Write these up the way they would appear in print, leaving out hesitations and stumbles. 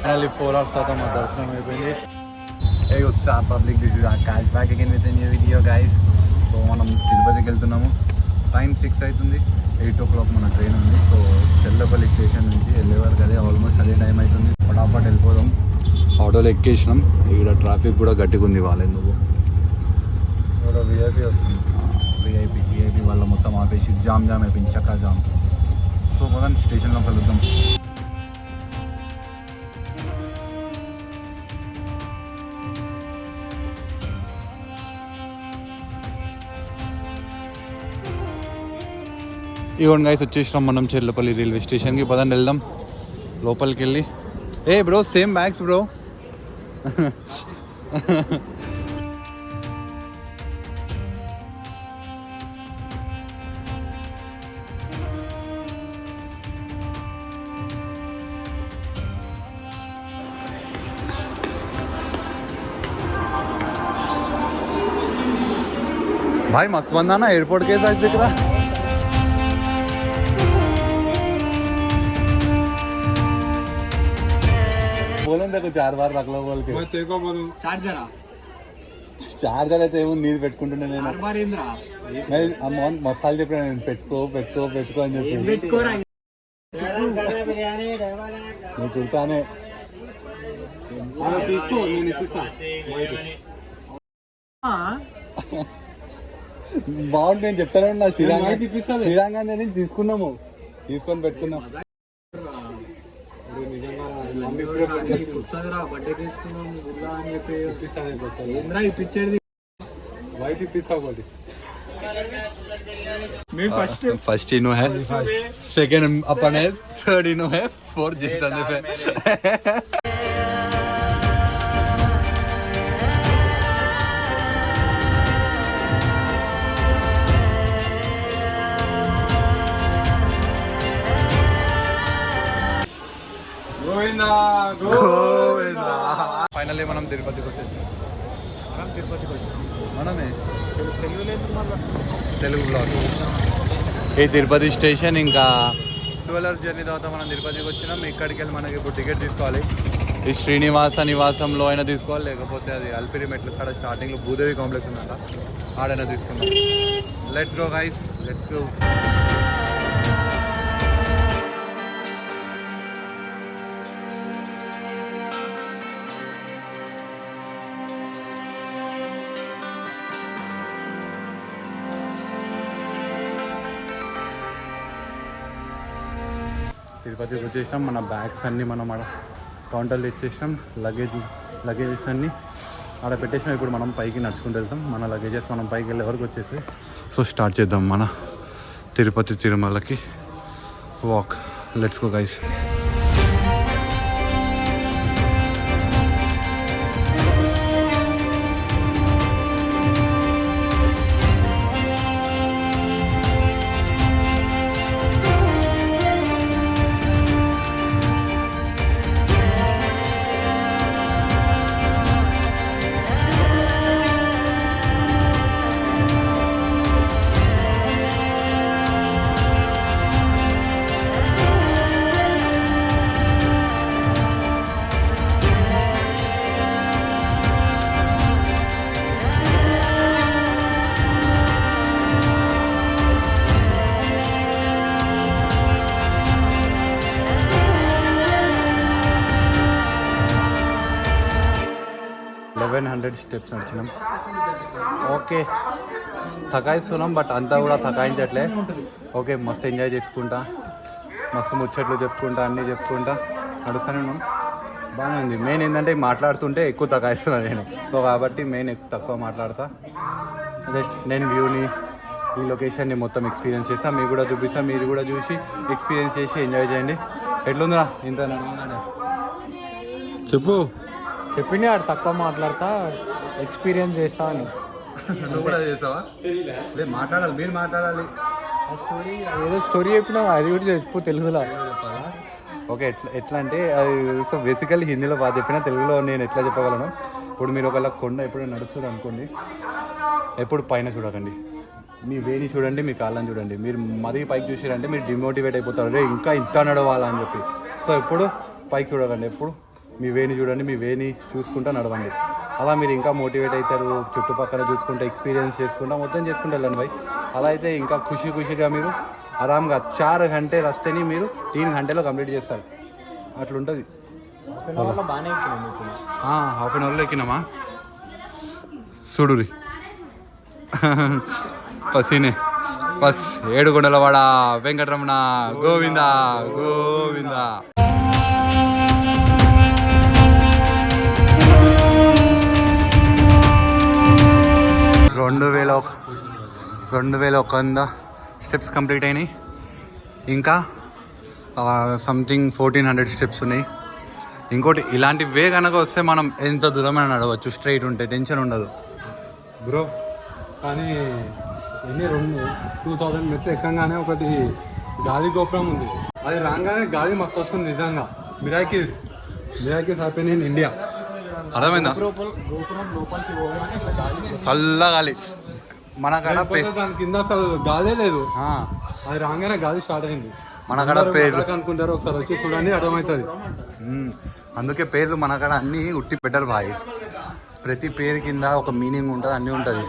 Finally 4 hours తర్వాత మా దర్శనం అయిపోయింది. Hey, what's up public? This is Akash back again with a new video guys. So మనం తిరుపతికి వెళ్తున్నాము. టైం 6 అవుతుంది. 8 o'clock మన ట్రైన్ ఉంది. సో చెల్లపల్లి స్టేషన్ నుంచి వెళ్ళే వరకు అదే ఆల్మోస్ట్ అదే టైం అవుతుంది. ఫటాఫట్ వెళ్ళిపోదాం. ఆటోలో ఎక్కేసినాం. ఇక్కడ ట్రాఫిక్ కూడా గట్టిగా ఉంది వాళ్ళెందుకు విఐపి వస్తుంది. విఐపి వాళ్ళ మొత్తం ఆపేసి జామ్ అయిపోయింది, చక్కా జామ్. సో మనం స్టేషన్లో కలుద్దాం. ఇవన్నీ గైస్ వచ్చేసినాం మనం చెర్లపల్లి రైల్వే స్టేషన్కి. పదండి వెళ్దాం లోపలికి వెళ్ళి. ఏ బ్రో సేమ్ బ్యాగ్స్ బ్రో. भाई मस्त बंदा ना एयरपोर्ट के साथ दिख रहा. बोलो देखो 4 बार रख लो बोल के. मैं तेरे को बोलूं चार्जर అయితే ఏముంది నీది పెట్టుకుంటున్నా నేను. 4 बार ఏంద్రా నేను అమ్మోన్ మసాలా చెప్పినా నేను పెట్టుకో అని చెప్పి. పెట్టుకోరా నేను కుర్తానే అలా తీసుకో నేను ఇప్పిస్తా. బాగుంది నేను చెప్తాను. నా శ్రీరంగా నేను తీసుకొని పెట్టుకుందాం. फर्स्ट इनो है, सेकंड अपन है, थर्ड इनो है, फोर्थ जैसा है. ఫైనల్లీ మనం తిరుపతికి వచ్చేసాం. మనమే తెలుగు బ్లాగ్. ఈ తిరుపతి స్టేషన్ ఇంకా 12 hours జర్నీ తర్వాత మనం తిరుపతికి వచ్చినాం. ఇక్కడికి వెళ్ళి మనకి ఇప్పుడు టికెట్ తీసుకోవాలి. ఈ శ్రీనివాస నివాసంలో అయినా తీసుకోవాలి, లేకపోతే అది అల్పిరి మెట్ల కాడ స్టార్టింగ్లో భూదేవి కాంప్లెక్స్ ఉందంట, ఆడైనా తీసుకున్నాం. Let's go guys, let's go. తిరుపతికి వచ్చేసినాం. మన బ్యాగ్స్ అన్నీ మనం ఆడ కౌంటర్లో ఇచ్చేసినాం. లగేజెస్ అన్నీ ఆడ పెట్టేసినాం. ఇప్పుడు మనం పైకి నడుచుకుంటూ వెళ్తాం. మన లగేజెస్ మనం పైకి వెళ్ళే వరకు వచ్చేసి. సో స్టార్ట్ చేద్దాం మన తిరుపతి తిరుమలకి walk. Let's go guys. Steps నడిచినాం. ఓకే థకాయిస్తున్నాం, బట్ అంతా కూడా థకాయించట్లే. ఓకే మస్తు ఎంజాయ్ చేసుకుంటా, మస్తు ముచ్చట్లు చెప్పుకుంటా, అన్నీ చెప్పుకుంటా నడుస్తూనే ఉన్నాం. బాగానే ఉంది. మెయిన్ ఏంటంటే మాట్లాడుతుంటే ఎక్కువ థకాయిస్తున్నాను నేను. సో కాబట్టి మెయిన్ ఎక్కువ తక్కువ మాట్లాడతా. జస్ట్ నేను వ్యూని, ఈ లొకేషన్ని మొత్తం ఎక్స్పీరియన్స్ చేస్తాను. మీకు కూడా చూపిస్తాను. మీరు కూడా చూసి ఎక్స్పీరియన్స్ చేసి ఎంజాయ్ చేయండి. ఎట్లుందిరా ఇంత నడవగానే? చెప్పింది ఆడు తక్కువ మాట్లాడతా, ఎక్స్పీరియన్స్ చేస్తా అని. నువ్వు కూడా చేస్తావా? లేదు మాట్లాడాలి, మీరు మాట్లాడాలి. ఏదో స్టోరీ చెప్పినా అది కూడా చెప్పు తెలుగులో. ఓకే ఎట్లా అంటే అది సో బేసికల్లీ హిందీలో బాగా చెప్పినా తెలుగులో నేను ఎట్లా చెప్పగలను. ఇప్పుడు మీరు ఒకవేళ కొండ ఎప్పుడైనా నడుస్తుంది అనుకోండి, ఎప్పుడు పైన చూడకండి, మీ వేని చూడండి, మీ కాళ్ళని చూడండి. మీరు మరీ పైకి చూసారంటే మీరు డిమోటివేట్ అయిపోతారు, రే ఇంకా ఇంత నడవాలా అని చెప్పి. సో ఎప్పుడు పైకి చూడకండి, ఎప్పుడు మీ వేని చూడండి, మీ వేని చూసుకుంటూ నడవండి. అలా మీరు ఇంకా మోటివేట్ అవుతారు. చుట్టుపక్కల చూసుకుంటే ఎక్స్పీరియన్స్ చేసుకుంటా మొత్తం చేసుకుంటూ వెళ్ళండి భాయ్. అలా అయితే ఇంకా ఖుషిగా మీరు ఆరామ్గా 4 घंटे రస్తేని మీరు 3 घंटेలో కంప్లీట్ చేస్తారు. అట్లుంటుంది. బాగానే హాఫ్ అన్ అవర్లో ఎక్కినామా చూడురి పసీనే బస్. ఏడుకొండలవాడ వెంకటరమణ గోవింద గోవింద. 2100 స్టెప్స్ కంప్లీట్ అయినాయి. ఇంకా సంథింగ్ 1400 స్టెప్స్ ఉన్నాయి. ఇంకోటి ఇలాంటి వే కనుక వస్తే మనం ఎంత దూరమైనా నడవచ్చు, స్ట్రైట్ ఉంటే టెన్షన్ ఉండదు బ్రో. కానీ ఎన్ని 2000 మెట్లు ఎక్కగానే ఒకటి గాలి గోపురం ఉంది. అది రాగానే గాలి మస్తు వస్తుంది నిజంగా. Miracles happen in India. అర్థమైందా? చల్లగాలి మన కాడ దాని కింద అసలు గాలే లేదు. అది రాగానే గాలి స్టార్ట్ అయింది. మన కాడ పేర్లు అనుకుంటారు, ఒకసారి వచ్చి చూడండి అర్థమవుతుంది. అందుకే పేర్లు మన కాడ అన్నీ ఉట్టి పెట్టరు బాయ్. ప్రతి పేరు కింద ఒక మీనింగ్ ఉంటుంది, అన్నీ ఉంటుంది.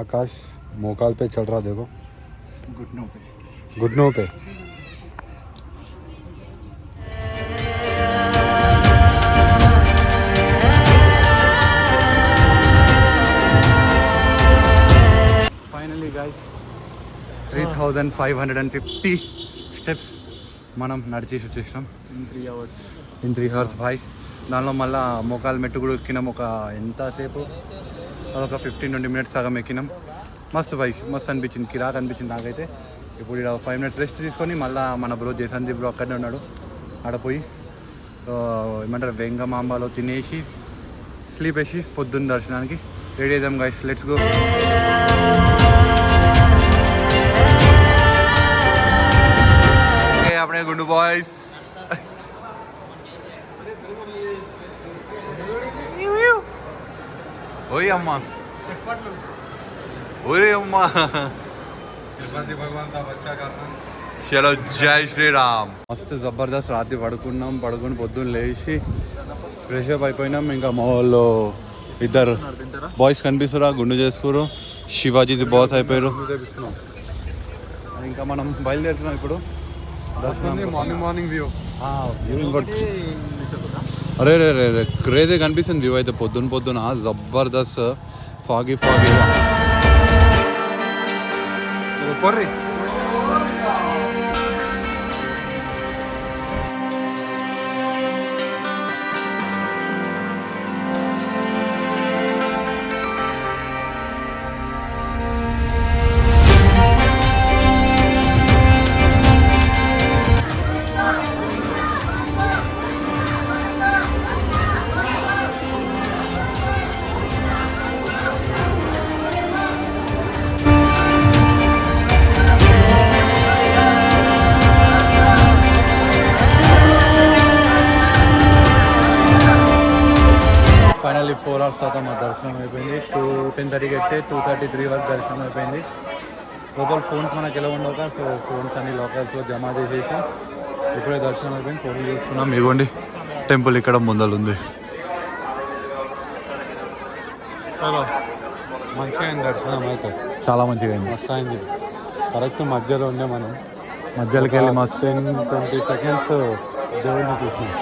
आकाश मोकाल पे चल रहा, देखो घुटनों पे. ఫైనలీ గైస్ 3550 స్టెప్స్ మనం నడిచేసి వచ్చేసినాం ఇన్ 3 hours బాయ్. దానిలో మళ్ళీ మోకాలు మెట్టు కూడా ఎక్కినాం. ఒక ఎంతసేపు అదొక 15-20 minutes సగం ఎక్కినాం. మస్తు బైక్ మస్తు అనిపించింది, కిరాక్ అనిపించింది నాకైతే. ఇప్పుడు ఇక్కడ 5 minutes రెస్ట్ తీసుకొని మళ్ళీ మన బ్రో సందీప్ బ్రో అక్కడనే ఉన్నాడు. ఆడ పోయి ఏమంటారు వెంగమాంబాలో తినేసి స్లీప్ వేసి పొద్దున్న దర్శనానికి రెడీ అవుదాం గైస్. Let's go. अपने गुंडू बॉयज ओए अम्मा ओरे अम्मा भगवान का बच्चा करना. चलो जय श्री राम. మస్తు జబర్దస్త్ రాత్రి పడుకుని పొద్దున్న లేచి ఫ్రెష్ అప్ అయిపోయినాం. ఇంకా మా వాళ్ళు ఇద్దరు బాయ్స్ కనిపిస్తురా, గుండు చేసుకోరు. శివాజీది బాస్ అయిపోయారు. ఇంకా మనం బయలుదేరుతున్నాం ఇప్పుడు. Morning view. అరే రే రే రే క్రేజీ కనిపిస్తుంది వ్యూ అయితే పొద్దున జబర్దస్త్ ఫాగీ. ఫైనల్లీ 4 hours తర్వాత మా దర్శనం అయిపోయింది. 10:30కి అయితే 2:33 వరకు దర్శనం అయిపోయింది. లోపల ఫోన్స్ మనకి ఎలా ఉండవు, సో ఫోన్స్ అన్ని లాకర్స్లో జమ చేసేసి ఇప్పుడే దర్శనం అయిపోయింది. ఫోన్లు చేసుకున్నాం. ఇవ్వండి టెంపుల్ ఇక్కడ ముందలుంది. చలో మంచిగా అయింది దర్శనం అయితే, చాలా మంచిగా అయింది. మస్తు అయింది. కరెక్ట్ మధ్యలో ఉండే మనం మధ్యలోకి వెళ్ళి మస్తు 10-20 seconds దేవుడిని చూసినాం.